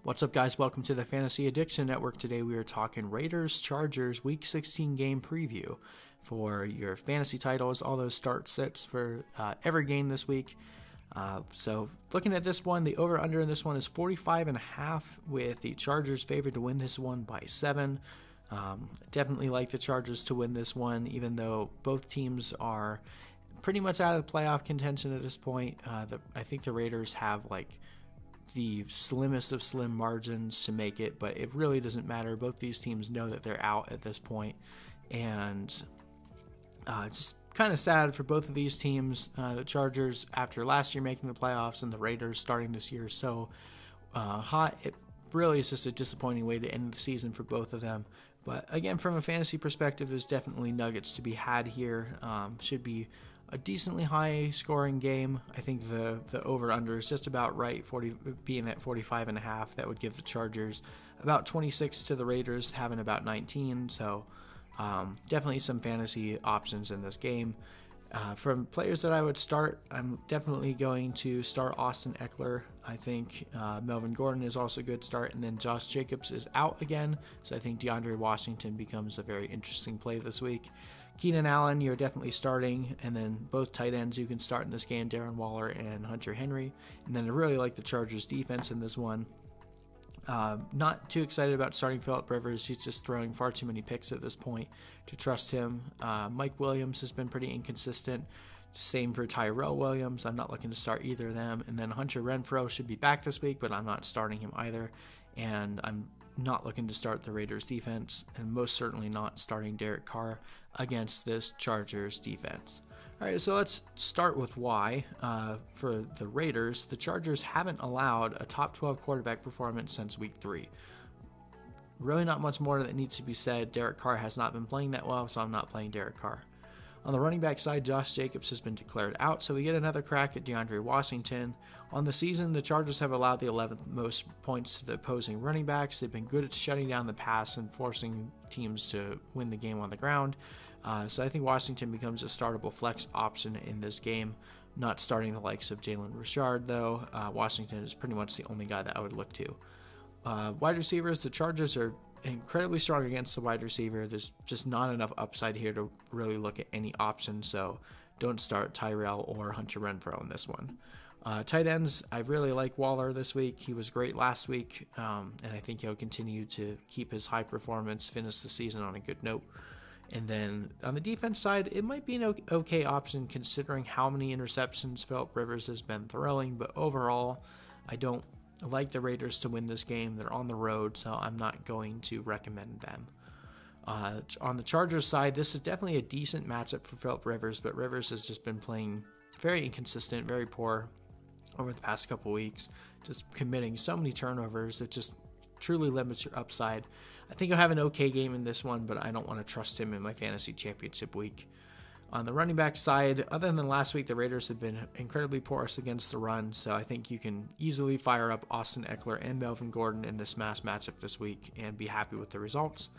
What's up, guys? Welcome to the Fantasy Addiction Network. Today we are talking Raiders-Chargers Week 16 game preview for your fantasy titles, all those start sets for every game this week. So looking at this one, the over-under in this one is 45.5, with the Chargers favored to win this one by 7. Definitely like the Chargers to win this one, even though both teams are pretty much out of the playoff contention at this point. I think the Raiders have the slimmest of slim margins to make it, but it really doesn't matter. Both these teams know that they're out at this point, and just kind of sad for both of these teams. The Chargers, after last year making the playoffs, and the Raiders starting this year so hot, it really is just a disappointing way to end the season for both of them. But again, from a fantasy perspective, there's definitely nuggets to be had here. Should be a decently high scoring game. I think the over-under is just about right, being at 45.5. That would give the Chargers about 26 to the Raiders having about 19. So definitely some fantasy options in this game. From players that I would start, I'm definitely going to start Austin Ekeler. I think Melvin Gordon is also a good start, and then Josh Jacobs is out again, so I think DeAndre Washington becomes a very interesting play this week. Keenan Allen, you're definitely starting, and then both tight ends you can start in this game, Darren Waller and Hunter Henry. And then I really like the Chargers defense in this one. Not too excited about starting Phillip Rivers. He's just throwing far too many picks at this point to trust him. Mike Williams has been pretty inconsistent. Same for Tyrell Williams. I'm not looking to start either of them. And then Hunter Renfrow should be back this week, but I'm not starting him either. And I'm not looking to start the Raiders defense, and most certainly not starting Derek Carr against this Chargers defense. All right, so let's start with why. For the Raiders, the Chargers haven't allowed a top 12 quarterback performance since week 3. Really not much more that needs to be said. Derek Carr has not been playing that well, so I'm not playing Derek Carr. On the running back side, Josh Jacobs has been declared out, so we get another crack at DeAndre Washington. On the season, the Chargers have allowed the 11th most points to the opposing running backs. They've been good at shutting down the pass and forcing teams to win the game on the ground. So I think Washington becomes a startable flex option in this game. Not starting the likes of Jalen Richard, though. Washington is pretty much the only guy that I would look to. Wide receivers, the Chargers are incredibly strong against the wide receiver. There's just not enough upside here to really look at any option, so don't start Tyrell or Hunter Renfrow in this one. Tight ends, I really like Waller this week. He was great last week, and I think he'll continue to keep his high performance, finish the season on a good note. And then on the defense side, it might be an okay option considering how many interceptions Phillip Rivers has been throwing, but overall, I don't like the Raiders to win this game. They're on the road, so I'm not going to recommend them. On the Chargers side, this is definitely a decent matchup for Phillip Rivers, but Rivers has just been playing very inconsistent, very poor over the past couple weeks, just committing so many turnovers. It just truly limits your upside. I think he'll have an okay game in this one, but I don't want to trust him in my fantasy championship week. On the running back side, other than last week, the Raiders have been incredibly porous against the run, so I think you can easily fire up Austin Ekeler and Melvin Gordon in this mass matchup this week and be happy with the results.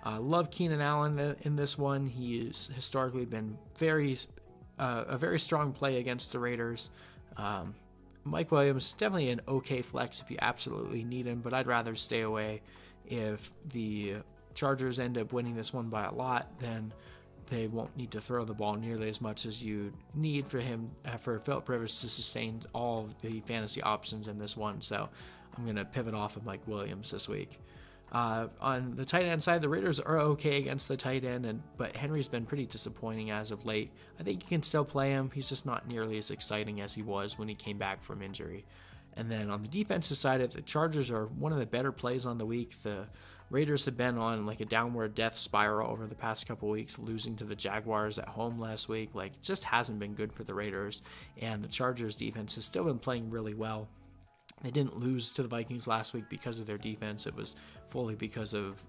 Love Keenan Allen in this one. He has historically been a very strong play against the Raiders. Mike Williams, definitely an okay flex if you absolutely need him, but I'd rather stay away. If the Chargers end up winning this one by a lot, then they won't need to throw the ball nearly as much as you need for Phillip Rivers to sustain all of the fantasy options in this one. So I'm going to pivot off of Mike Williams this week. On the tight end side, the Raiders are okay against the tight end, but Henry's been pretty disappointing as of late. I think you can still play him. He's just not nearly as exciting as he was when he came back from injury. And then on the defensive side, the Chargers are one of the better plays on the week. The Raiders have been on a downward death spiral over the past couple weeks, losing to the Jaguars at home last week. It just hasn't been good for the Raiders, and the Chargers defense has still been playing really well. They didn't lose to the Vikings last week because of their defense. It was fully because of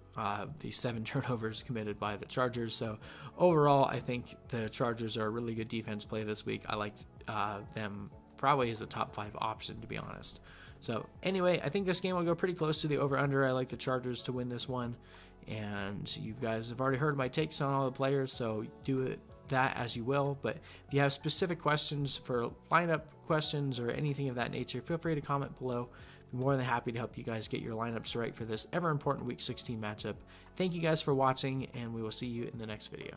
the 7 turnovers committed by the Chargers. So overall, I think the Chargers are a really good defense play this week. I like them probably as a top 5 option, to be honest. So anyway, I think this game will go pretty close to the over-under. I like the Chargers to win this one. And you guys have already heard my takes on all the players, so do that as you will. But if you have specific questions for lineup questions or anything of that nature, feel free to comment below. more than happy to help you guys get your lineups right for this ever important Week 16 matchup. Thank you guys for watching, and we will see you in the next video.